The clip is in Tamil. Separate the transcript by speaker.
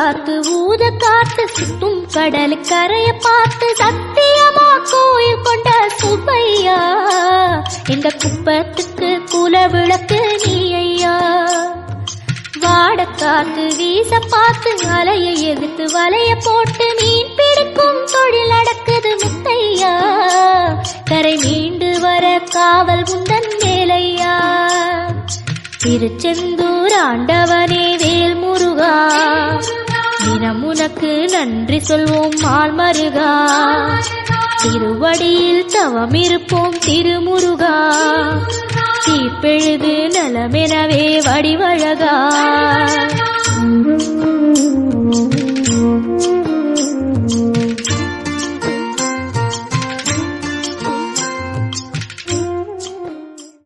Speaker 1: காத்து ஊத காத்து சுத்தும் கடல் கரைய பார்த்து சத்தியமா கோயில் கொண்ட சுப்பையா இந்த குப்பத்துக்கு குல விளக்கு நீ ஐயா. வாட காத்து வீச பார்த்து அலையை எதிர்த்து வலைய போட்டு மீன் பிடிக்கும் தொழில் நடக்குது முத்தையா. கரை மீண்டு வர காவல் குந்தன் வேலையா. திருச்செந்தூர் ஆண்டவனே வேல் முருகா தினம் உனக்கு நன்றி சொல்வோம் மால் மருகா. திருவடியில் தவம் இருப்போம் திருமுருகா. தீப்பெழுது நலமெனவே வடிவழகா.